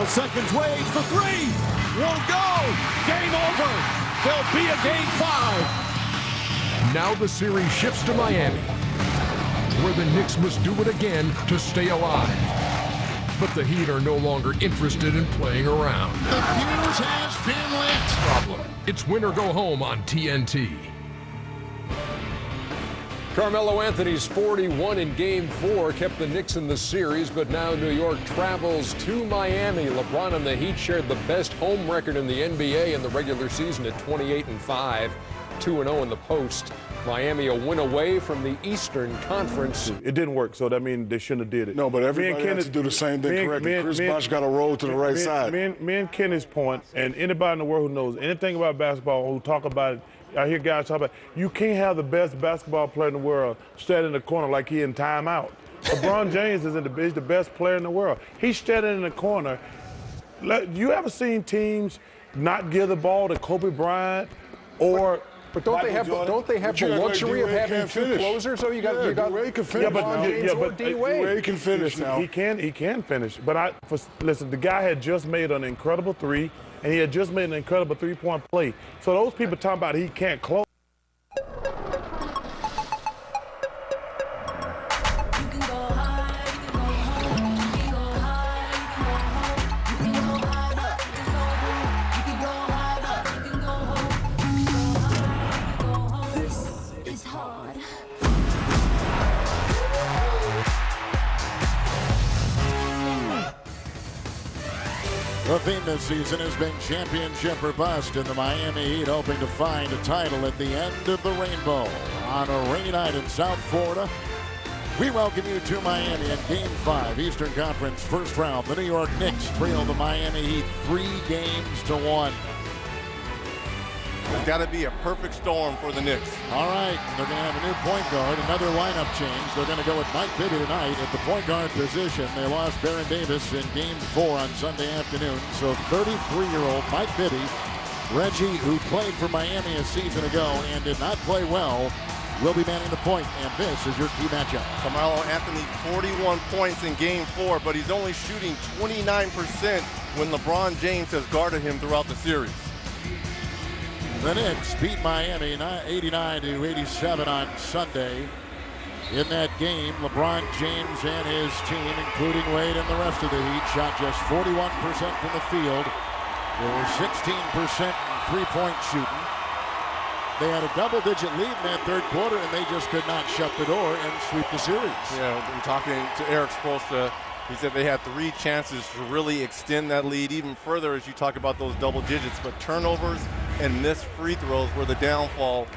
Final seconds, Wade for three. Won't go. Game over. There'll be a game 5. Now the series shifts to Miami, where the Knicks must do it again to stay alive. But the Heat are no longer interested in playing around. The fuse has been lit. Problem. It's win or go home on TNT. Carmelo Anthony's 41 in Game 4 kept the Knicks in the series, but now New York travels to Miami. LeBron and the Heat shared the best home record in the NBA in the regular season at 28-5, 2-0 in the post. Miami a win away from the Eastern Conference. It didn't work, so that means they shouldn't have did it. No, but everybody has to do the same thing correctly. Chris Bosh got to roll to the right side. Me and Kenny's point, and anybody in the world who knows anything about basketball, who talk about it, I hear guys talk about, you can't have the best basketball player in the world standing in the corner like he in timeout. LeBron James is the best player in the world. He's standing in the corner. You ever seen teams not give the ball to Kobe Bryant or? But don't they have the luxury of having two closers? So you got Wade can finish Wade can finish now. He can finish. But listen, the guy had just made an incredible three, and he had just made an incredible three-point play. So those people talking about he can't close. The theme this season has been championship or bust, and the Miami Heat hoping to find a title at the end of the rainbow. On a rainy night in South Florida, we welcome you to Miami in Game 5, Eastern Conference first round. The New York Knicks trail the Miami Heat 3-1. It's got to be a perfect storm for the Knicks. All right, they're going to have a new point guard, another lineup change. They're going to go with Mike Bibby tonight at the point guard position. They lost Baron Davis in Game 4 on Sunday afternoon. So 33-year-old Mike Bibby, Reggie, who played for Miami a season ago and did not play well, will be manning the point, and this is your key matchup. Carmelo Anthony, 41 points in Game 4, but he's only shooting 29% when LeBron James has guarded him throughout the series. The Knicks beat Miami 89-87 on Sunday. In that game, LeBron James and his team, including Wade and the rest of the Heat, shot just 41% from the field. They were 16% three-point shooting. They had a double-digit lead in that third quarter, and they just could not shut the door and sweep the series. Yeah, we're talking to Eric Spoelstra. He said they had 3 chances to really extend that lead even further as you talk about those double digits, but turnovers and missed free throws were the downfall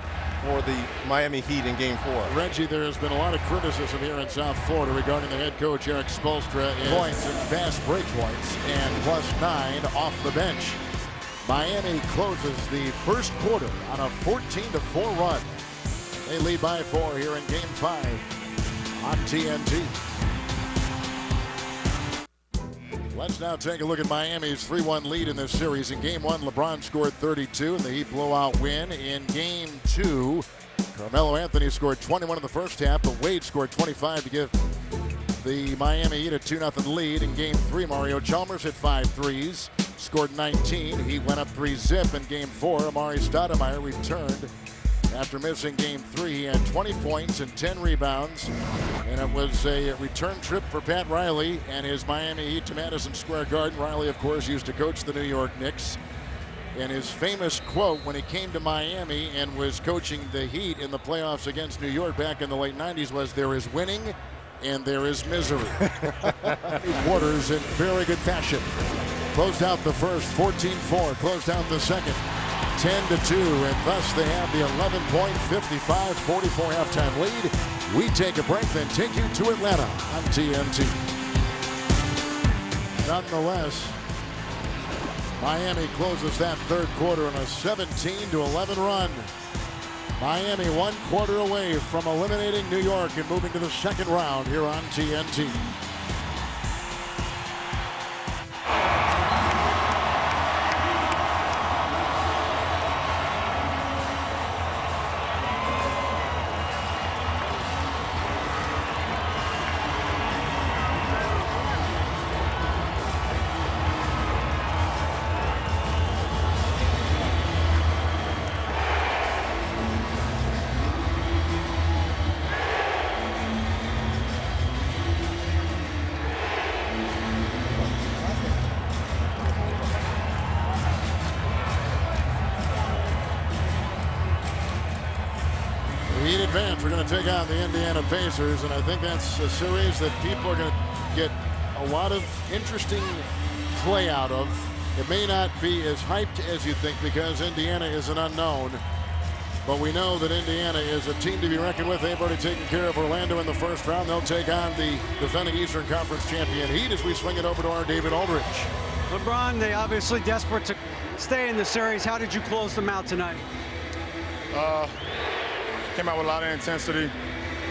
for the Miami Heat in Game 4. Reggie, there has been a lot of criticism here in South Florida regarding the head coach Eric Spoelstra in points and fast break points and +9 off the bench. Miami closes the first quarter on a 14-4 run. They lead by 4 here in Game 5 on TNT. Let's now take a look at Miami's 3-1 lead in this series. In Game 1, LeBron scored 32 in the Heat blowout win. In Game 2, Carmelo Anthony scored 21 in the first half, but Wade scored 25 to give the Miami Heat a 2-0 lead. In Game 3, Mario Chalmers hit 5 threes, scored 19. He went up 3-zip in Game 4. Amari Stoudemire returned after missing Game 3. He had 20 points and 10 rebounds. And it was a return trip for Pat Riley and his Miami Heat to Madison Square Garden. Riley, of course, used to coach the New York Knicks. And his famous quote when he came to Miami and was coaching the Heat in the playoffs against New York back in the late 90s was, "There is winning and there is misery." 2 quarters in very good fashion. Closed out the first, 14-4. Closed out the second, 10-2. And thus they have the 11-point, 55-44 halftime lead. We take a break, then take you to Atlanta on TNT. Nonetheless, Miami closes that third quarter on a 17-11 run. Miami 1 quarter away from eliminating New York and moving to the second round here on TNT. to take on the Indiana Pacers, and I think that's a series that people are going to get a lot of interesting play out of. It may not be as hyped as you think because Indiana is an unknown, but we know that Indiana is a team to be reckoned with. They've already taken care of Orlando in the first round. They'll take on the defending Eastern Conference champion Heat as we swing it over to our David Aldridge. LeBron, they obviously desperate to stay in the series. How did you close them out tonight? Came out with a lot of intensity.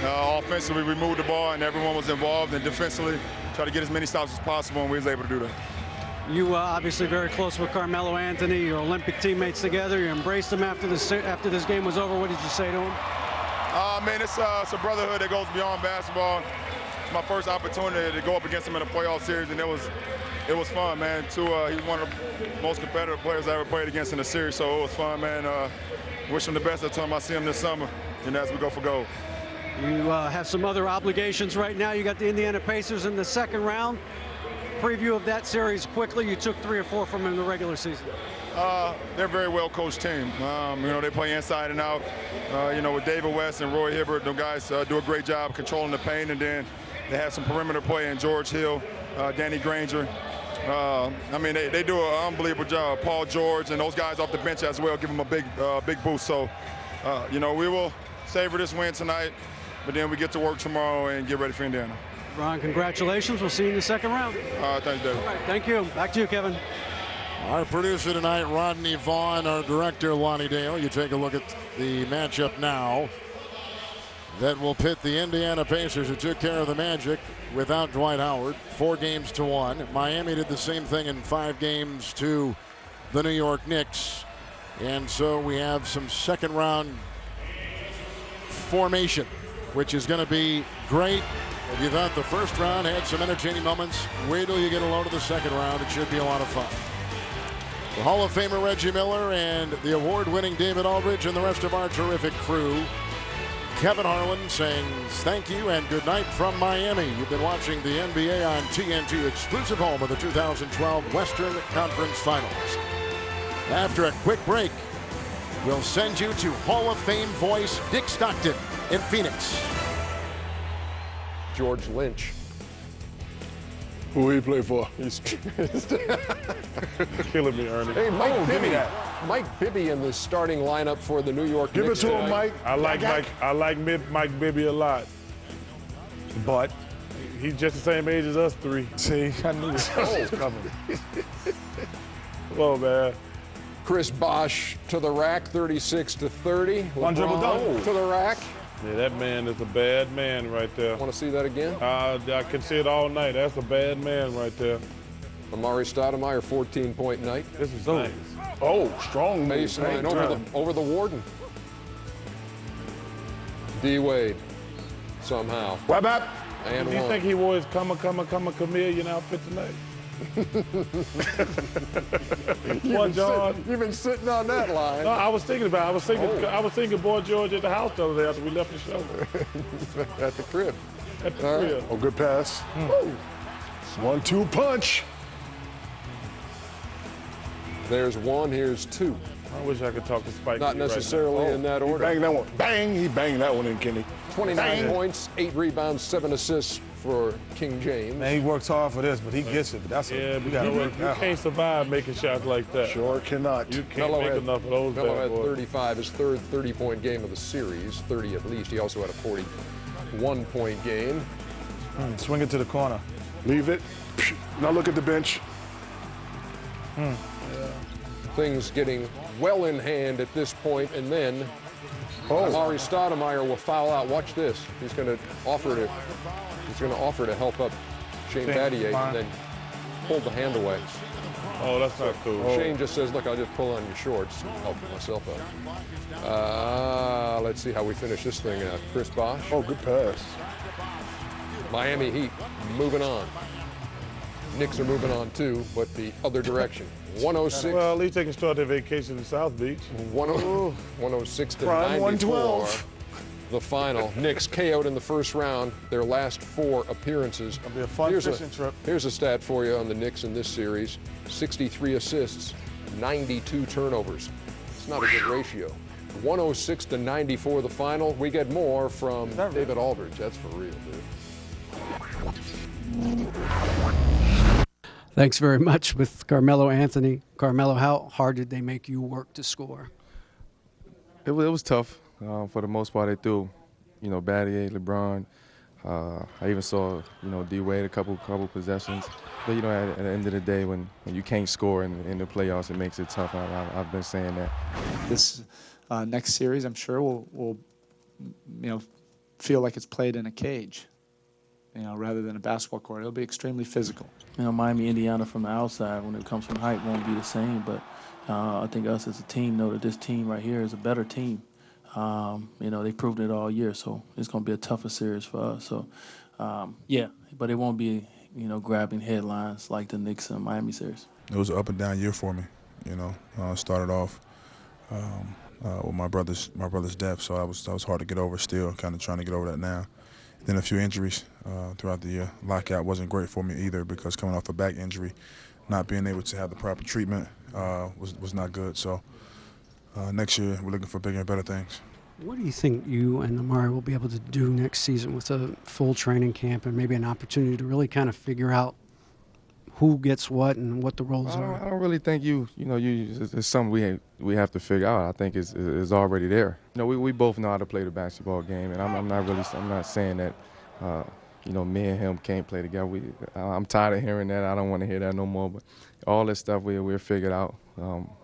Offensively, we moved the ball, and everyone was involved. And defensively, tried to get as many stops as possible, and we was able to do that. You obviously very close with Carmelo Anthony, your Olympic teammates together. You embraced him after this game was over. What did you say to him? Man, it's a brotherhood that goes beyond basketball. It's my first opportunity to go up against him in a playoff series, and it was fun, man. He's one of the most competitive players I ever played against in a series, so it was fun, man. Wish him the best. I told him I see him this summer, and as we go for gold. You have some other obligations right now. You got the Indiana Pacers in the second round. Preview of that series quickly. You took 3 or 4 from them in the regular season. They're a very well-coached team. They play inside and out. With David West and Roy Hibbert, the guys do a great job controlling the paint, and then they have some perimeter play in George Hill, Danny Granger. They do an unbelievable job. Paul George and those guys off the bench as well give them a big boost. So, we will savor this win tonight, but then we get to work tomorrow and get ready for Indiana. Ron, congratulations. We'll see you in the second round. Thanks, David. All right, thank you. Back to you, Kevin. Our producer tonight, Rodney Vaughn, our director, Lonnie Dale. You take a look at the matchup now that will pit the Indiana Pacers, who took care of the Magic without Dwight Howard, 4-1. Miami did the same thing in 5 games to the New York Knicks. And so we have some second round formation, which is going to be great. If you thought the first round had some entertaining moments, wait till you get a load of the second round. It should be a lot of fun. The Hall of Famer Reggie Miller and the award-winning David Aldridge and the rest of our terrific crew. Kevin Harlan saying thank you and good night from Miami. You've been watching the NBA on TNT, exclusive home of the 2012 Western Conference Finals. After a quick break, we'll send you to Hall of Fame voice Dick Stockton in Phoenix. George Lynch. Who he play for? He's killing me, Ernie. Hey, Mike Bibby in the starting lineup for the New York Knicks. Give it to him, Mike. I like Mike Bibby a lot, but he's just the same age as us 3. See, I knew this was coming. Whoa, man. Chris Bosh to the rack, 36-30. One dribble dunk. To the rack. Yeah, that man is a bad man right there. Want to see that again? I can see it all night. That's a bad man right there. Amari Stoudemire, 14-point night. This is nice. Oh, strong baseline over the Warden. D Wade, somehow. Whap. And do you think he wore his chameleon outfit tonight? You've been sitting on that line. No, I was thinking Boy George at the house the other day after we left the show. At the crib. At the crib. Oh, good pass. 1-2 punch. There's 1, here's 2. I wish I could talk to Spike. Not necessarily in that order. He banged that one. Bang! He banged that one in, Kenny. 29 points, 8 rebounds, 7 assists for King James. Man, he works hard for this, but he gets it. But that's you can't survive making shots like that. Sure cannot. You can't make enough of those. Melo had 35, his third 30-point game of the series, 30 at least. He also had a 41-point game. Swing it to the corner. Leave it. Now look at the bench. Things getting well in hand at this point, and then Amari Stoudemire will foul out. Watch this. He's going to offer to help up Shane Battier and then pull the hand away. Oh, that's not cool. Shane just says, look, I'll just pull on your shorts and help myself out. Let's see how we finish this thing out. Chris Bosh. Oh, good pass. Miami Heat moving on. Knicks are moving on too, but the other direction. 106. Well, at least they can start their vacation in South Beach. 106 to Prime 94. 112. The final. Knicks KO'd in the first round, their last 4 appearances. It'll be a fun fishing trip. Here's a stat for you on the Knicks in this series. 63 assists, 92 turnovers. It's not a good ratio. 106-94 the final. We get more from David Aldridge. That's for real, dude. Thanks very much with Carmelo Anthony. Carmelo, how hard did they make you work to score? It was tough. For the most part, they threw, Battier, LeBron. I even saw, D-Wade a couple possessions. But, at the end of the day, when you can't score in the playoffs, it makes it tough. I've been saying that. This next series, I'm sure, will feel like it's played in a cage, rather than a basketball court. It'll be extremely physical. Miami, Indiana from the outside, when it comes from height, won't be the same. But I think us as a team know that this team right here is a better team. They've proven it all year, so it's going to be a tougher series for us. So, yeah, but it won't be, grabbing headlines like the Knicks and Miami series. It was an up and down year for me. Started off with my brother's death, so that was hard to get over. Still, kind of trying to get over that now. Then a few injuries throughout the year. Lockout wasn't great for me either because coming off a back injury, not being able to have the proper treatment was not good. So. Next year, we're looking for bigger and better things. What do you think you and Amari will be able to do next season with a full training camp and maybe an opportunity to really kind of figure out who gets what and what the roles are? I don't really think it's something we have to figure out. I think it's already there. We both know how to play the basketball game, and I'm not saying that me and him can't play together. I'm tired of hearing that. I don't want to hear that no more. But all this stuff we'll figure it out.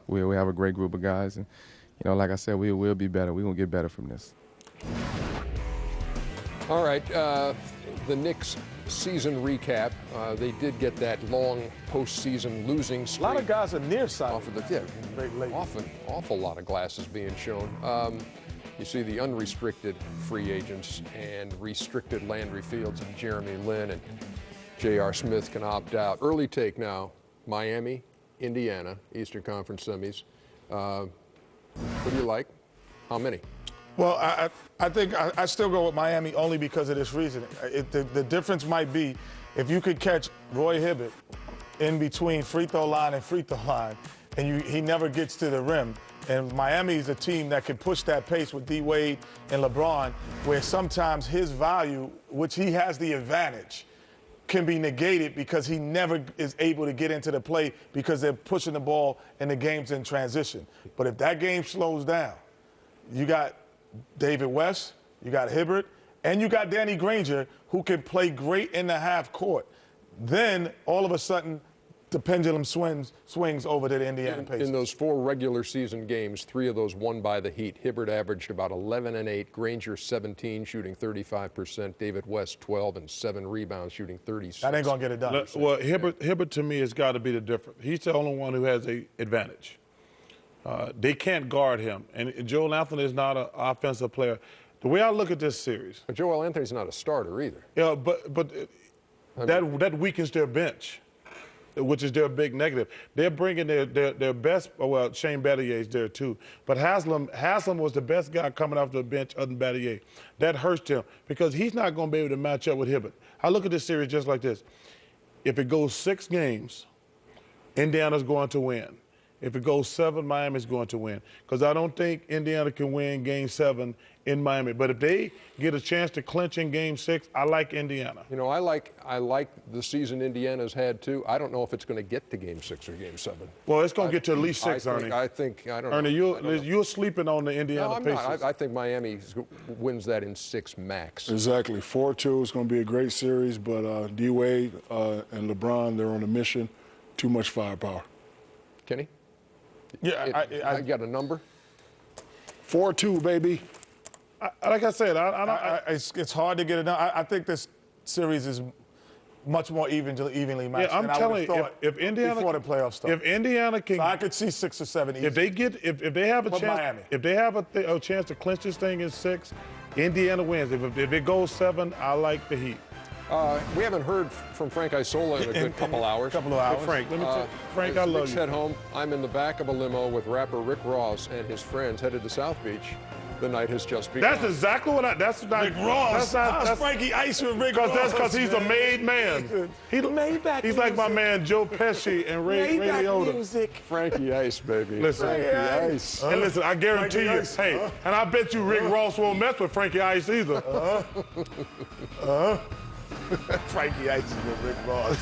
We have a great group of guys, and like I said, we'll be better. We're gonna get better from this. All right, the Knicks season recap. They did get that long postseason losing streak. A lot of guys are nearsighted. Off of the awful lot of glasses being shown. You see the unrestricted free agents and restricted Landry Fields and Jeremy Lin and J.R. Smith can opt out. Early take now, Miami, Indiana, Eastern Conference semis. What do you like? How many? Well, I think I still go with Miami only because of this reason. The difference might be if you could catch Roy Hibbert in between free throw line and free throw line, and he never gets to the rim. And Miami is a team that can push that pace with D-Wade and LeBron, where sometimes his value, which he has the advantage, can be negated because he never is able to get into the play because they're pushing the ball and the game's in transition. But if that game slows down, you got David West, you got Hibbert, and you got Danny Granger, who can play great in the half court. Then all of a sudden, the pendulum swings over to the Indiana Pacers. In those 4 regular season games, 3 of those won by the Heat. Hibbert averaged about 11 and 8, Granger 17, shooting 35%, David West 12 and 7 rebounds, shooting 36. That ain't gonna get it done. Well, Hibbert to me has got to be the difference. He's the only one who has an advantage. They can't guard him, and Joel Anthony is not an offensive player. The way I look at this series, but Joel Anthony's not a starter either. Yeah, but that weakens their bench, which is their big negative. They're bringing their best. Well, Shane Battier is there too, but Haslam was the best guy coming off the bench other than Battier. That hurts him because he's not going to be able to match up with Hibbert. I look at this series just like this: if it goes 6 games, Indiana's going to win. If it goes 7, Miami's going to win. Because I don't think Indiana can win Game 7 in Miami. But if they get a chance to clinch in Game 6, I like Indiana. I like the season Indiana's had too. I don't know if it's going to get to Game 6 or Game 7. Well, it's going to get to at least 6, Ernie. I don't know. Ernie, you're sleeping on the Indiana Pacers. No, I'm not. I think Miami wins that in 6 max. Exactly. 4-2 is going to be a great series, but D-Wade and LeBron, they're on a mission. Too much firepower. Kenny? Yeah, I got a number. 4-2, baby. Like I said, it's hard to get it done. I think this series is much more evenly matched. Yeah, I'm telling you, if Indiana before the playoffs start, if Indiana can, so I could see 6 or 7. Easy. If they have a chance, Miami. if they have a chance to clinch this thing in 6, Indiana wins. If it goes 7, I like the Heat. We haven't heard from Frank Isola in a good couple hours. Couple of hours. Hey, Frank, let me tell you, Frank, I love you. Head home. I'm in the back of a limo with rapper Rick Ross and his friends headed to South Beach. The night has just begun. That's exactly what that's not. Rick Ross. That's Frankie Ice with Rick Ross. That's because he's a made man. He's like my man Joe Pesci and Ray Liotta. Frankie Ice, baby. Listen, Frankie Ice. And listen, I guarantee you, hey, and I bet you Rick Ross won't mess with Frankie Ice either. Frankie Ice is with Rick Ross.